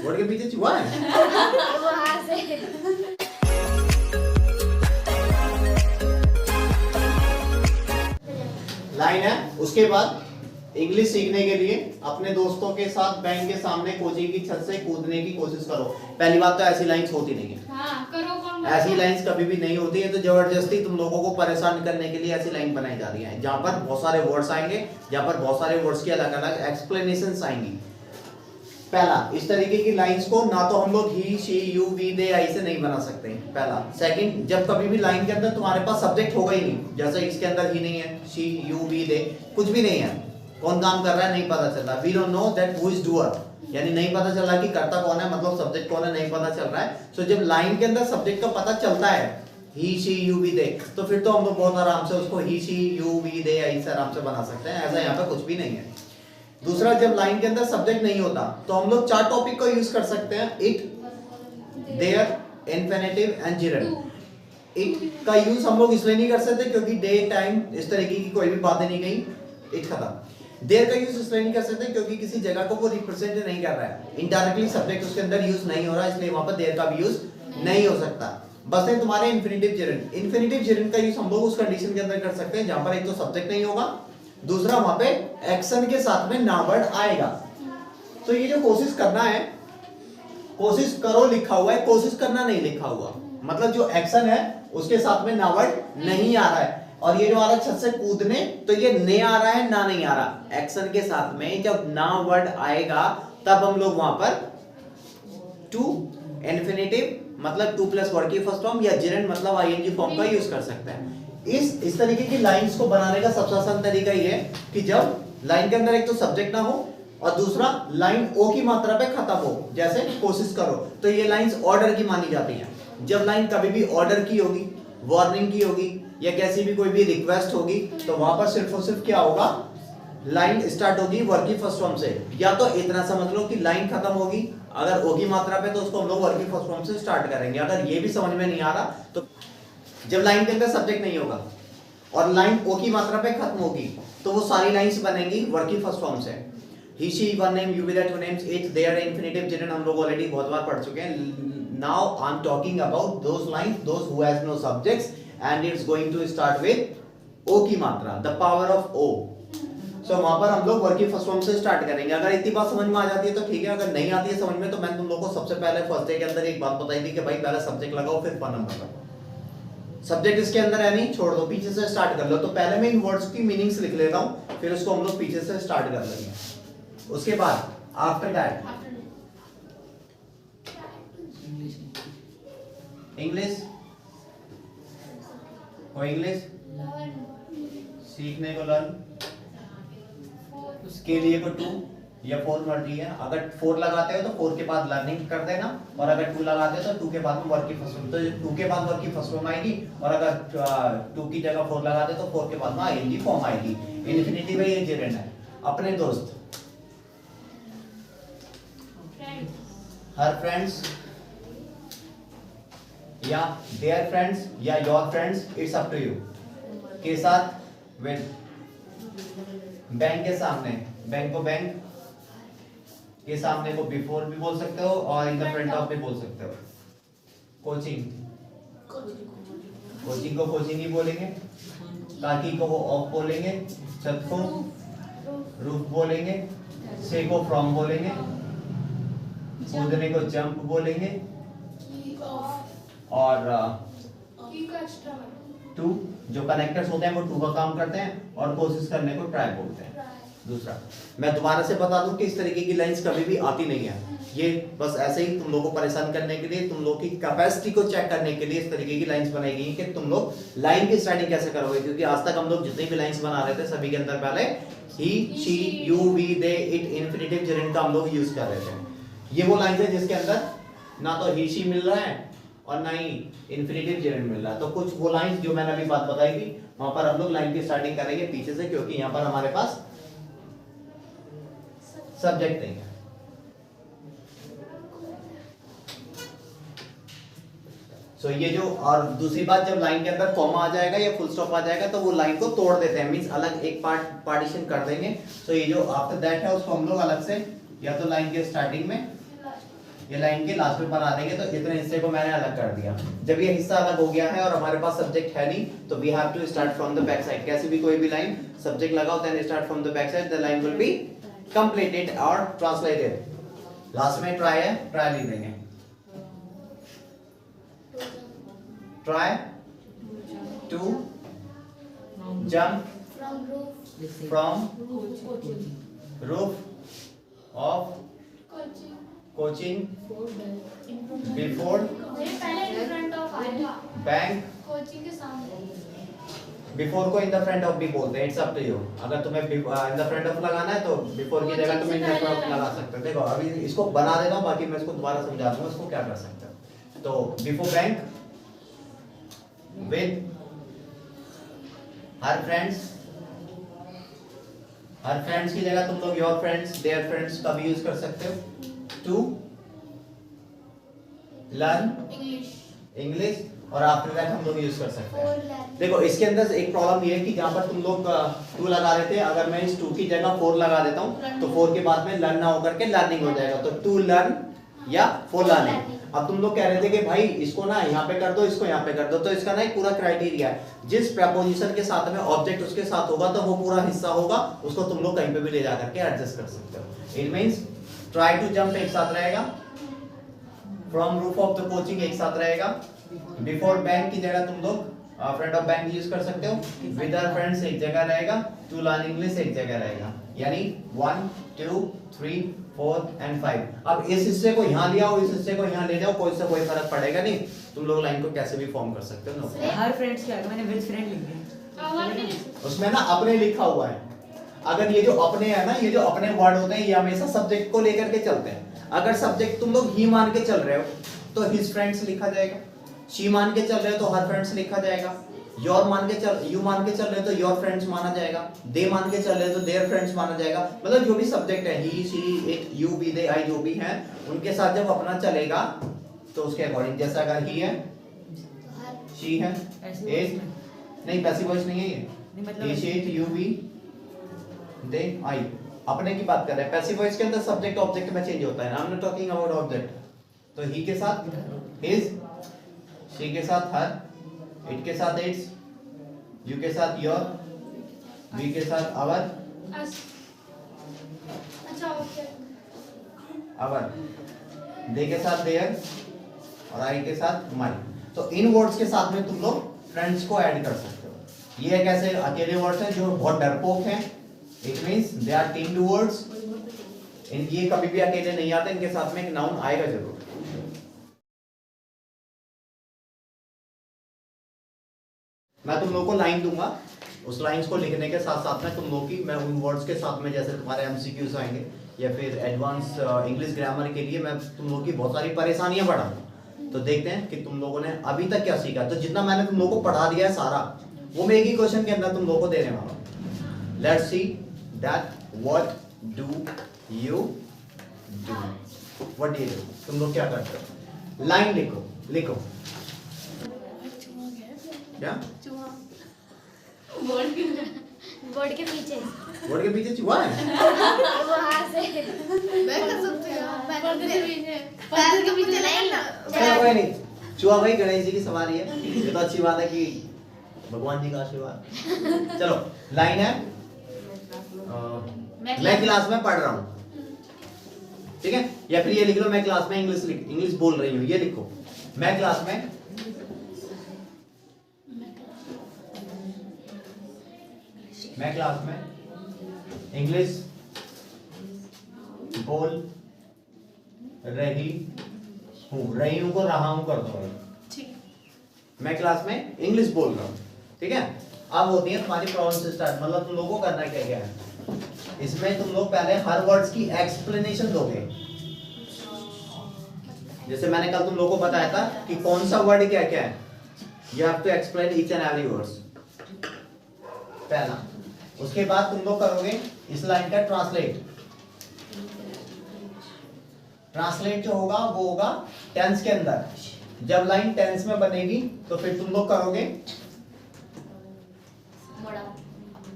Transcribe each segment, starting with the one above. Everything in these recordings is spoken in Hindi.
बोर्ड के पीछे चूहा है। वहाँ से लाइन है। उसके बाद इंग्लिश सीखने के लिए अपने दोस्तों के साथ बैंक के सामने कोचिंग की छत से कूदने की कोशिश करो। पहली बात तो ऐसी लाइंस होती नहीं है। हाँ, करो कौन ऐसी लाइंस कभी भी नहीं होती है। तो जबरदस्ती तुम लोगों को परेशान करने के लिए ऐसी लाइन बनाई जा रही है, जहां पर बहुत सारे वर्ड्स आएंगे, जहां पर बहुत सारे वर्ड्स की अलग अलग एक्सप्लेनेशंस आएंगी। पहला, इस तरीके की लाइंस को ना तो हम लोग ही, शी, यू, वी, दे ऐसे नहीं बना सकते। पहला। सेकंड, जब कभी भी लाइन के अंदर तुम्हारे पास सब्जेक्ट होगा ही नहीं, जैसे इसके अंदर ही नहीं है, शी, यू, वी, दे कुछ भी नहीं है, कौन काम कर रहा है नहीं पता चल रहा, we don't know that who is doer, यानी नहीं पता चल रहा कि करता कौन है, मतलब सब्जेक्ट कौन है नहीं पता चल रहा है। सो जब लाइन के अंदर सब्जेक्ट का पता चलता है, ही, शी, यू, वी, दे, तो फिर तो हम लोग बहुत आराम से उसको ही, शी, यू, वी, दे ऐसे आराम से बना सकते हैं। ऐसा यहाँ पे कुछ भी नहीं है। दूसरा, जब लाइन के अंदर सब्जेक्ट नहीं होता तो हम लोग चार टॉपिक को यूज कर सकते हैं, it, there, infinitive and gerund. It का यूज हम लोग इसलिए नहीं कर सकते क्योंकि डे, टाइम इस तरीके की कोई भी बातें नहीं गई, इट खत्म। देयर का यूज इसलिए नहीं कर सकते क्योंकि किसी जगह को वो रिप्रेजेंट नहीं कर रहा है, इनडायरेक्टली सब्जेक्ट उसके अंदर यूज नहीं हो रहा, इसलिए वहां पर देयर का भी यूज नहीं हो सकता। बस है तुम्हारे इन्फिनिटिव जेरंड। इन्फिनिटिव जेरंड का यूज हम लोग उस कंडीशन के अंदर कर सकते हैं जहां पर एक तो सब्जेक्ट नहीं होगा, दूसरा वहां पे एक्शन के साथ में नाउन वर्ड आएगा। तो ये जो कोशिश करना है, कोशिश करो लिखा हुआ है, कोशिश करना नहीं लिखा हुआ, मतलब जो एक्शन है उसके साथ में नाउन वर्ड नहीं आ रहा है। और ये जो आ रहा है छत से कूदने, तो ये ने आ रहा है ना नहीं आ रहा। एक्शन के साथ में जब नाउन वर्ड आएगा तब हम लोग वहां पर टू, इन्फिनिटिव मतलब टू प्लस वर्ड की फर्स्ट फॉर्म, या जेरंड मतलब आईएनजी फॉर्म का यूज कर सकते हैं। इस तरीके की लाइंस को बनाने का सबसे आसान तरीका ये है कि जब लाइन के अंदर एक तो सब्जेक्ट ना हो और दूसरा लाइन ओ की मात्रा पे खत्म हो, जैसे कोशिश करो, तो ये लाइंस ऑर्डर की मानी जाती हैं। जब लाइन कभी भी ऑर्डर की होगी, वार्निंग की होगी, या कैसी भी कोई भी रिक्वेस्ट होगी, तो वहां पर सिर्फ और सिर्फ क्या होगा, लाइन स्टार्ट होगी वर्ग की फर्स्ट फॉर्म से। या तो इतना समझ लो कि लाइन खत्म होगी अगर ओ की मात्रा पे, तो उसको हम लोग वर्ग की फर्स्ट फॉर्म से स्टार्ट करेंगे। अगर ये भी समझ में नहीं आ रहा, तो जब लाइन के अंदर सब्जेक्ट नहीं होगा और लाइन ओ की मात्रा पे खत्म होगी, तो वो सारी लाइंस बनेंगी वर्ग की फर्स्ट फॉर्म से। He, she, one name, you, will, two names, it, there, infinitive, gerund हम लोग ऑलरेडी बहुत बार पढ़ चुके हैं। Now I am talking about those lines those who has no subjects and it's going to start with O की मात्रा, the power of O. So वहां पर हम लोग वर्ग की फर्स्ट फॉर्म से स्टार्ट करेंगे। अगर इतनी बात समझ में आ जाती है तो ठीक है, अगर नहीं आती है समझ में, तो मैं तुम लोगों को सबसे पहले फर्स्ट डे के अंदर एक बात बताई थी कि भाई पहले सब्जेक्ट लगाओ फिर फॉर्म नंबर लगाओ। सब्जेक्ट इसके अंदर है नहीं, छोड़ दो, पीछे से स्टार्ट कर लो। तो पहले मैं इन वर्ड्स की मीनिंग्स लिख लेता हूं, फिर उसको हम लोग पीछे से स्टार्ट कर लेंगे। उसके बाद आफ्टर दैट इंग्लिश, और इंग्लिश सीखने को लर्न, उसके लिए को टू या 4 मर्जी है। अगर 4 लगाते हो तो 4 के बाद लर्निंग कर देना, और अगर 2 लगाते हो तो 2 के बाद में वर्क की फर्स्ट फॉर्म, तो 2 के बाद वर्क की फर्स्ट फॉर्म आएगी, और अगर 2 की जगह 4 लगाते हो तो 4 के बाद में आईएनजी फॉर्म आएगी। इन्फिनिटिव है, ये जेरंड है। अपने दोस्त, हर फ्रेंड्स या देयर फ्रेंड्स या your friends, it's up to you, के साथ, विद, बैंक के सामने, बैंक को बैंक के सामने को बिफोर भी बोल सकते हो और इन द फ्रंट ऑफ भी बोल सकते हो। कोचिंग, कोचिंग को कोचिंग ही बोलेंगे, काकी को ऑफ बोलेंगे, छत को रूफ बोलेंगे, से को फ्रॉम बोलेंगे, कूदने को जंप बोलेंगे, और टू जो कनेक्टर्स होते हैं वो टू का काम करते हैं, और कोशिश करने को ट्राई बोलते हैं। दूसरा, मैं दोबारा से बता दूं कि इस तरीके की लाइंस कभी भी आती नहीं है, ये बस ऐसे ही तुम लोगों को परेशान करने के लिए, तुम लोग की कैपेसिटी को चेक करने के लिए इस तरीके की लाइंस बनाई गई कि तुम लोग लाइन की स्टार्टिंग कैसे करोगे। क्योंकि आज तक हम लोग जितनी भी लाइंस बना रहे थे सभी के अंदर पहले he, she, you, we, they, it, infinitive, gerund का हम लोग यूज कर रहे थे। ये वो लाइंस है जिसके अंदर ना तो ही, शी मिल रहा है और ना ही इन्फिनिटिव, जेरंड मिल रहा है। तो कुछ वो लाइंस जो मैंने अभी बात बताई थी, वहां पर हम लोग लाइन की स्टार्टिंग करेंगे पीछे से, क्योंकि यहाँ पर हमारे पास सब्जेक्ट नहीं है। सो ये जो, और दूसरी बात, जब लाइन के अंदर कॉमा आ जाएगा या फुल स्टॉप आ जाएगा तो वो लाइन को तोड़ देते हैं, मींस अलग एक पार्टीशन कर देंगे। सो ये जो आफ्टर दैट है उसको हम लोग अलग से, या तो लाइन के स्टार्टिंग में ये लाइन के लास्ट में बना देंगे। तो इतने हिस्से को मैंने अलग कर दिया। जब ये हिस्सा अलग हो गया है और हमारे पास सब्जेक्ट है नहीं, तो we have to start from the back side. कैसे भी कोई भी लाइन सब्जेक्ट लगाओ, then start from the back side, the line will be completed और ट्रांसलेटेड। लास्ट में ट्राई है, ट्राई लिख देंगे। Try to jump From roof. from roof of coaching before पहले in front of आएगा bank। कोचिंग के सामने। बिफोर को इन द फ्रंट ऑफ भी बोलते हैं। It's up to you. अगर तुम्हें इन द फ्रंट ऑफ लगाना है तो बिफोर की जगह तुम इन द फ्रंट लगा सकते हो। देखो अभी इसको बना देता हूं, बाकी मैं इसको दोबारा समझा दूंगा इसको क्या कर सकते हो। तो before bank with her friends, her friends की जगह तुम लोग योर फ्रेंड्स, देयर फ्रेंड्स का भी यूज कर सकते हो। टू लर्न इंग्लिश और आफ्टर दैट हम लोग यूज कर सकते हैं। देखो इसके अंदर एक प्रॉब्लम ये है कि जहां पर तुम लोग 2 लगा रहे थे, अगर मैं इस 2 की जगह 4 लगा देता हूं तो 4 के बाद में लर्न ना होकर के लर्निंग हो जाएगा। तो टू लर्न या फॉर लर्निंग। अब तुम लोग कह रहे थे कि भाई इसको ना यहाँ पे कर दो, इसको यहाँ पे कर दो। तो इसका ना एक पूरा क्राइटेरिया है, जिस प्रपोजिशन के साथ में ऑब्जेक्ट उसके साथ होगा तो वो पूरा हिस्सा होगा, उसको तुम लोग कहीं पे भी ले जा करके एडजस्ट कर सकते हो। It means try to jump एक साथ रहेगा, from roof off the coaching एक साथ रहेगा, बिफोर बैंक की जगह तुम लोग फ्रंट ऑफ बैंक यूज कर सकते हो, विद आवर फ्रेंड्स एक जगह रहेगा, टू लर्न इंग्लिश एक जगह रहेगा। यानी 1 2 3 4 एंड 5। अब इस हिस्से को यहाँ ले आओ, इस हिस्से को यहाँ ले जाओ, कोई से कोई फर्क पड़ेगा नहीं। तुम लोग लाइन को कैसे भी फॉर्म कर सकते हो। हर फ्रेंड्स क्या है, मैंने विद फ्रेंड लिख दिया। उसमें ना अपने लिखा हुआ है। अगर ये जो अपने है ना, ये जो अपने वर्ड होते हैं ये हमेशा सब्जेक्ट को लेकर के चलते हैं। अगर सब्जेक्ट तुम लोग ही मान के चल रहे हो तो हिज फ्रेंड्स लिखा जाएगा, शी मान के चल रहे हो तो हर फ्रेंड्स लिखा जाएगा, योर मान के चल यू मान के चल रहे हो तो योर फ्रेंड्स माना जाएगा, दे मान के चल रहे हो तो देयर फ्रेंड्स माना जाएगा। मतलब जो भी सब्जेक्ट है, ही शी इट यू वी दे आई जो भी है, उनके साथ जब अपना चलेगा तो उसके अकॉर्डिंग। जैसा अगर ही है, शी है, इट नहीं पैसिव वॉइस नहीं है ये, ही शी इट यू वी दे आई अपने की बात कर रहे हैं। पैसिव वॉइस के अंदर सब्जेक्ट ऑब्जेक्ट में चेंज होता है। I am not talking about object. तो ही के साथ हिज, शी के साथ हर, इट के साथ इट्स, यू के साथ योर, वी के साथ आवर, अच्छा ओके। आवर, दे के साथ देयर और आई के साथ माई। तो इन वर्ड्स के साथ में तुम लोग फ्रेंड्स को ऐड कर सकते हो। ये एक ऐसे अकेले वर्ड्स हैं जो बहुत डरपोक हैं। It means they are timid words. ये कभी भी अकेले नहीं आते, इनके साथ में एक नाउन आएगा जरूर। मैं तुम लोगों को लाइन दूंगा, उस लाइंस को लिखने के साथ साथ में तुम लोग की मैं उन वर्ड्स के साथ में, जैसे तुम्हारे एमसीक्यूज आएंगे या फिर एडवांस इंग्लिश ग्रामर के लिए मैं तुम लोग की बहुत सारी परेशानियां बढ़ाऊंगा। तो देखते हैं कि तुम लोगों ने अभी तक क्या सीखा। तो जितना मैंने तुम लोगों को पढ़ा दिया है सारा, वो मैं एक ही क्वेश्चन के अंदर तुम लोगों को देने वाला हूं। Let's see that what do you do. What do you do, तुम लोग क्या करते हो। लाइन लिखो, लिखो क्या बोर्ड के पीछे। बोर्ड के पीछे चूहा है। वहां से मैं कर सकती हूं। बोर्ड के पीछे, बोर्ड के पीछे नहीं ना। चलो कोई नहीं, चूहा भाई गणेश जी की सवारी है। ये तो अच्छी बात है कि भगवान जी का आशीर्वाद। चलो लाइन है, मैं क्लास में पढ़ रहा हूँ, ठीक है। या फिर ये लिख लो, मैं क्लास में इंग्लिश बोल रही हूँ। ये लिखो, मैं क्लास में इंग्लिश बोल रही हूँ को रहा हूँ कर दो। ठीक, मैं क्लास में इंग्लिश बोल रहा हूँ, ठीक है। अब होती है तुम्हारी प्रॉब्लम से स्टार्ट। मतलब तुम लोगों को करना क्या क्या है इसमें, तुम लोग पहले हर वर्ड्स की एक्सप्लेनेशन दोगे। जैसे मैंने कल तुम लोगों को बताया था कि कौन सा वर्ड क्या क्या है, you have to explain each and every words पहला। उसके बाद तुम लोग करोगे इस लाइन का ट्रांसलेट। ट्रांसलेट जो होगा वो होगा टेंस के अंदर। जब लाइन टेंस में बनेगी तो फिर तुम लोग करोगे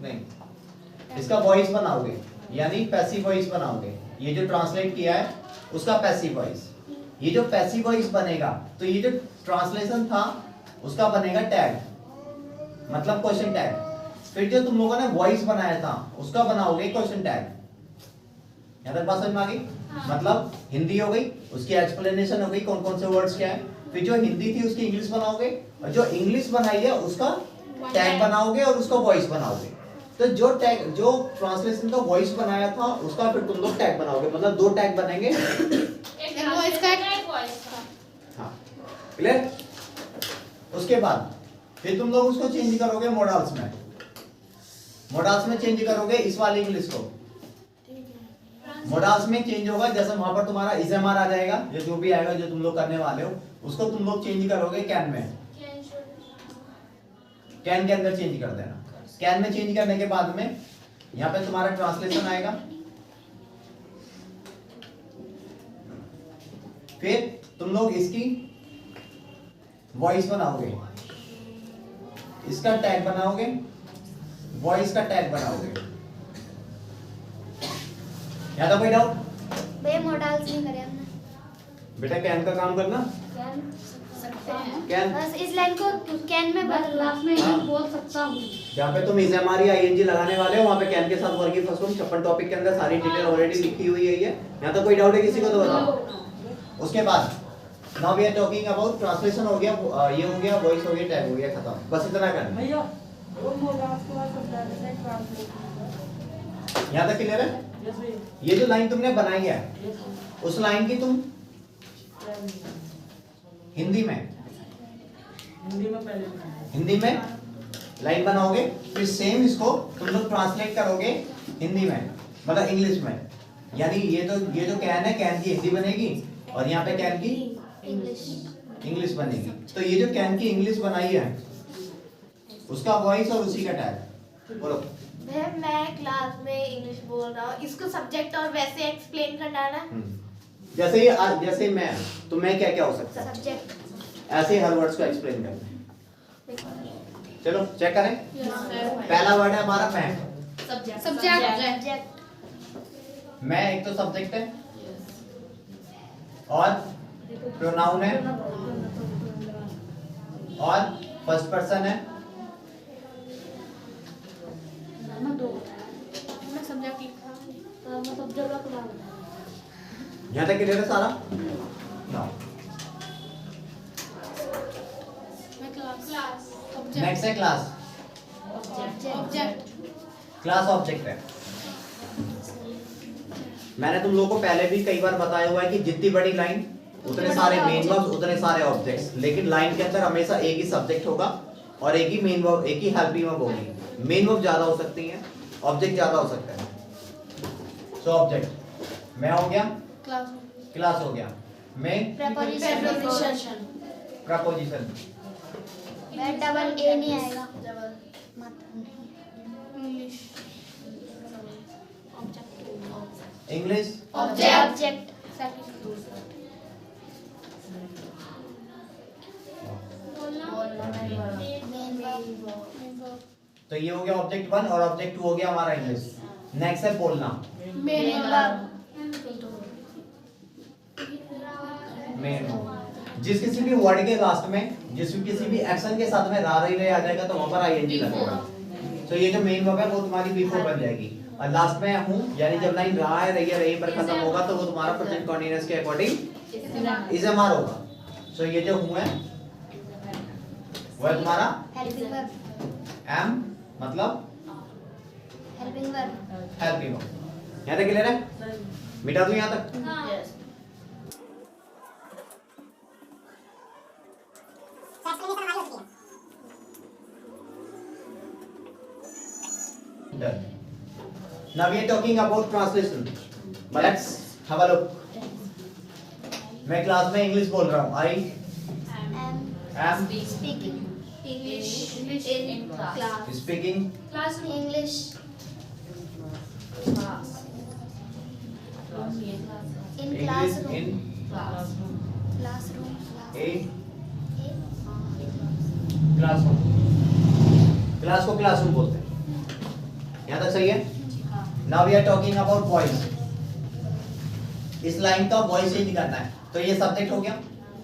नहीं, इसका वॉइस बनाओगे, यानी पैसिव वॉइस बनाओगे। ये जो ट्रांसलेट किया है उसका पैसिव वॉइस, ये जो पैसिव वॉइस बनेगा तो ये जो ट्रांसलेशन था उसका बनेगा टैग, मतलब क्वेश्चन टैग। फिर जो तुम लोगों ने वॉइस बनाया था उसका बनाओगे क्वेश्चन टैग। यहाँ तक बात समझ में आ गई? मतलब हिंदी हो गई, उसकी एक्सप्लेनेशन हो गई कौन कौन से वर्ड्स क्या है। फिर जो हिंदी थी उसकी इंग्लिश बनाओगे, और जो इंग्लिश बनाई है उसका टैग बनाओगे और उसका वॉइस बनाओगे। तो जो टैग, जो ट्रांसलेशन का वॉइस बनाया था उसका फिर तुम लोग टैग बनाओगे, मतलब 2 टैग बनेंगे। एक वॉइस का एक वॉइस का। हाँ, क्लियर? उसके बाद फिर तुम लोग उसको चेंज करोगे मॉडल्स में। मॉडल्स में चेंज करोगे इस वाले इंग्लिश को। मॉडल्स में चेंज होगा, जैसे वहां पर तुम्हारा इजएमआर आ जाएगा, जो भी आएगा जो तुम लोग करने वाले हो उसको तुम लोग चेंज करोगे कैन में। कैन के अंदर चेंज कर देना। कैन में चेंज करने के बाद में यहाँ पे तुम्हारा ट्रांसलेशन आएगा। फिर तुम लोग इसकी वॉइस बनाओगे, इसका टैग बनाओगे, वॉइस का टैग बनाओगे। यहाँ तक कोई डाउट? भैया मॉडल्स नहीं करे हमने। बेटा कैन का काम करना। कैन बस इस लाइन को कैन में बदल लास्ट में हाँ। बोल सकता हूँ। जहाँ पे तुम इजएमआर या आईएनजी लगाने वाले हो वहाँ पे कैन के साथ वर्गी फर्स्ट 56 टॉपिक के अंदर सारी डिटेल ऑलरेडी लिखी हुई है। यहाँ तक कोई डाउट है किसी को तो बताओ। उसके बाद now we are talking about translation हो गया, ये हो गया, वॉइस हो गया, टैग हो गया, खत्म। बस इतना करना। भैया वो मोबाइल के बाद ट्रांसलेट। यहाँ तक क्लियर है? यस भैया। ये जो लाइन तुमने बनाई है उस लाइन की तुम हिंदी में पहले हिंदी में लाइन बनाओगे, फिर सेम इसको तुम लोग ट्रांसलेट करोगे हिंदी में, मतलब इंग्लिश में। यानी ये जो कैन है, कैन की हिंदी बनेगी और यहाँ पे कैन की इंग्लिश बनेगी। तो ये जो कैन की इंग्लिश बनाई है उसका वॉइस और उसी का टैग बोलो। भैया मैं क्लास में इंग्लिश बोल रहा हूँ, इसको सब्जेक्ट और वैसे एक्सप्लेन करना है ना। जैसे मैं, तो मैं क्या क्या हो सकता है, सब्जेक्ट ऐसे हर वर्ड्स को एक्सप्लेन करना है। चलो चेक करें। पहला वर्ड है हमारा मैं। सब्जेक्ट। मैं एक तो सब्जेक्ट है और प्रोनाउन है और फर्स्ट पर्सन है। मैं सब्जेक्ट लिखा हूँ। मैं सब्जेक्ट का नाम यहाँ तक क्लियर है सारा? क्लास नेक्स्ट है क्लास। ऑब्जेक्ट क्लास ऑब्जेक्ट है। मैंने तुम लोगों को पहले भी कई बार बताया हुआ है कि जितनी बड़ी लाइन उतने सारे मेन वर्ब्स, उतने सारे ऑब्जेक्ट्स। लेकिन लाइन के अंदर हमेशा एक ही सब्जेक्ट होगा और एक ही मेन वर्ब, एक ही हेल्पिंग वर्ब होगी। मेन वर्ब ज्यादा हो सकती हैं, ऑब्जेक्ट ज्यादा हो सकते हैं। सो ऑब्जेक्ट मैं हो गया, क्लास हो गया, मैं प्रेपोजिशन। प्रपोजिशन। मैं डबल ए नहीं आएगा। English object. तो ये हो गया ऑब्जेक्ट 1 और ऑब्जेक्ट 2 हो गया हमारा इंग्लिश। नेक्स्ट है बोलना। मेन जिस किसी भी वर्ड के लास्ट में, जिस किसी भी एक्शन के साथ में रा रही रहे आ जाएगा तो वहां पर आईएनजी लगेगा। तो ये जो मेन वर्ब है वो तुम्हारी बिफोर बन जाएगी और लास्ट में हूं, यानी जब लाइन रहा है रही है रही पर खत्म होगा तो वो तुम्हारा प्रेजेंट कंटीन्यूअस के अकॉर्डिंग इजएमआर होगा। सो ये जो हूं है वो है तुम्हारा हेल्पिंग वर्ब। एम, मतलब हेल्पिंग वर्ब। Helping verb. यहाँ तक क्लियर है? मिटा दूं यहाँ तक? Done. Now we are talking about translation. But let's have a look. मैं क्लास में इंग्लिश बोल रहा हूँ। I am speaking English in class speaking English in English classroom. in classroom a classroom. Class को क्लासरूम बोलते हैं। यहाँ तक सही है? Now we are talking about voice. इस लाइन का वॉइस चेंज करना है। तो ये सब्जेक्ट हो गया,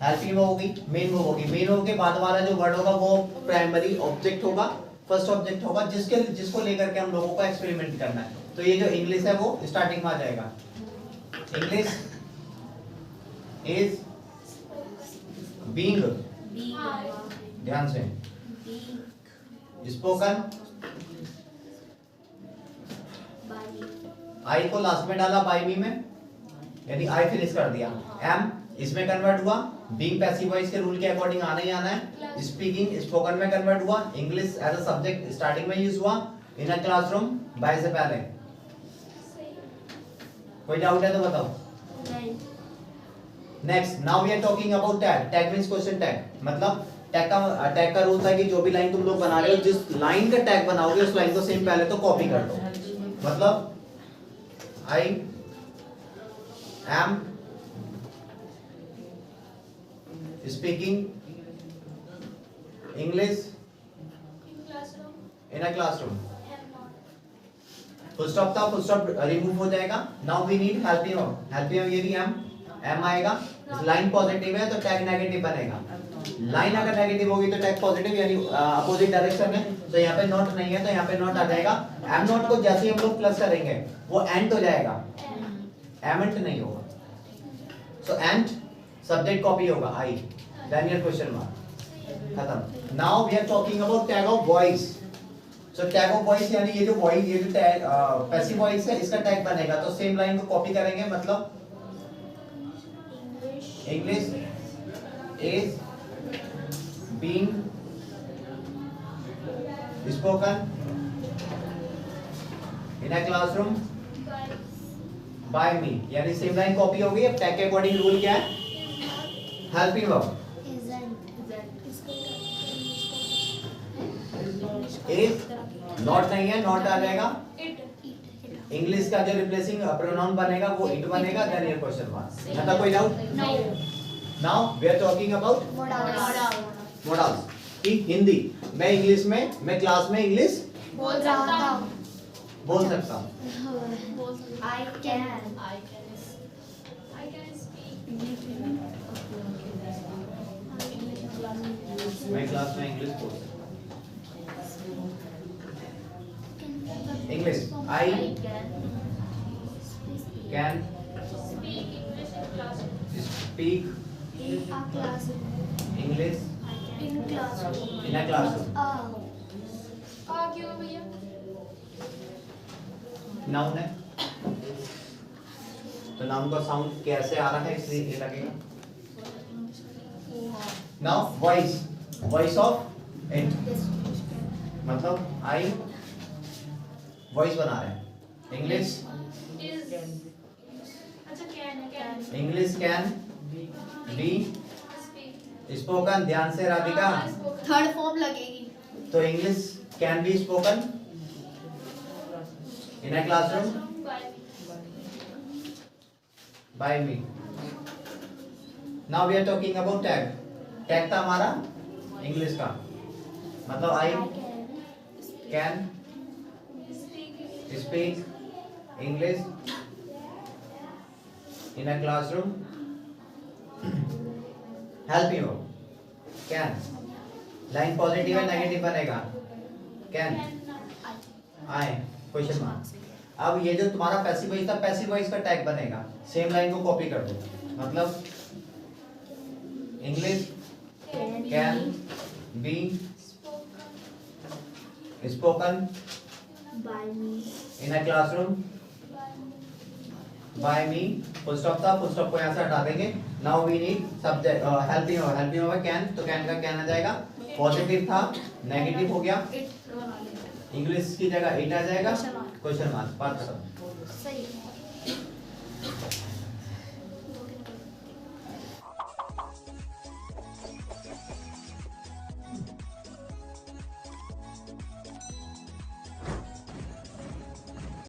हेल्पिंग वर्ब होगी, मेन वर्ब होगी। मेन वर्ब के बाद वाला जो वर्ड होगा वो प्राइमरी ऑब्जेक्ट होगा, फर्स्ट ऑब्जेक्ट होगा, जिसको लेकर के हम लोगों को एक्सपेरिमेंट करना है। तो ये जो इंग्लिश है वो स्टार्टिंग में आ जाएगा। इंग्लिश इज बीइंग, ध्यान से, स्पोकन, आई को लास्ट में डाला बाय मी में, यानी आई फिनिश कर दिया। एम इसमें कन्वर्ट हुआ, बीइंग पैसिव वॉइस के रूल के अकॉर्डिंग आना ही आना है। स्पीकिंग स्पोकन में कन्वर्ट हुआ, English as a subject starting में यूज हुआ, इन अ क्लासरूम बाय से पहले। कोई डाउट है तो बताओ। Next, now we are talking about tag. Tag means question tag, मतलब टैग का रूल था कि जो भी लाइन तुम लोग बना रहे हो, जिस लाइन का टैग बनाओगे उस लाइन को सेम पहले तो कॉपी कर दो। मतलब I am speaking English in a classroom. Full stop था, फुल स्टॉप रिमूव हो जाएगा। Now we need helping verb. Helping verb ये भी एम आएगा। लाइन पॉजिटिव है तो टैग नेगेटिव बनेगा। लाइन अगर नेगेटिव होगी तो टैग पॉजिटिव, यानी अपोजिट डायरेक्शन है। तो यहाँ पे नॉट नहीं है तो यहाँ पे नॉट आ जाएगा। एम नॉट को जैसे ही हम लोग प्लस करेंगे वो एंट हो जाएगा, एमेंट नहीं होगा। सो एंट सब्जेक्ट कॉपी होगा I, then your question mark, खत्म। Now we are talking about tag of voice. So tag of voice यानी ये जो वॉइस, ये जो टैग पैसिव वॉइस है, इसका टैग बनेगा। तो सेम लाइन को कॉपी करेंगे, मतलब English is being spoken in a classroom by me, यानी सेम लाइन कॉपी हो गई। अब टैग के अकॉर्डिंग रूल क्या है? हेल्पिंग वर्ब इज, नॉट नहीं है, नॉट आ जाएगा। इंग्लिश का जो रिप्लेसिंग प्रोनाउन बनेगा वो इट बनेगा, देन योर क्वेश्चन मार्क। मतलब कोई doubt? Now we are talking about modals. कि हिंदी, मैं इंग्लिश में, मैं क्लास में इंग्लिश बोल सकता हूँ। बोल सकता हूँ। I can मैं क्लास में इंग्लिश बोल सकता हूँ। English I can speak English in a classroom. क्यों भैया? नाउन है तो नाउन का साउंड कैसे आ रहा है इसलिए ये लगेगा। Now voice, voice of it, मतलब आई वॉइस बना रहे हैं। English English can be spoken, ध्यान से राधिका, थर्ड फॉर्म लगेगी। तो English can be spoken in a classroom by me. Now we are talking about tag. Tag था हमारा इंग्लिश का, मतलब I can speak English in a classroom. Help you can, line positive है, नेगेटिव बनेगा कैन आई, क्वेश्चन मार्क। अब ये जो तुम्हारा पैसिव वॉइस था, पैसिव वॉइस का टैग बनेगा, सेम लाइन को कॉपी कर दो। मतलब English can be spoken in a classroom by me. Full stop था, फुल स्टॉप को यहाँ से हटा देंगे। Now we need subject helping verb. Helping verb can, तो कैन का कैन आ जाएगा। पॉजिटिव था, नेगेटिव हो गया, इंग्लिश की जगह इट आ जाएगा, क्वेश्चन मार्क, बात खत्म। सही।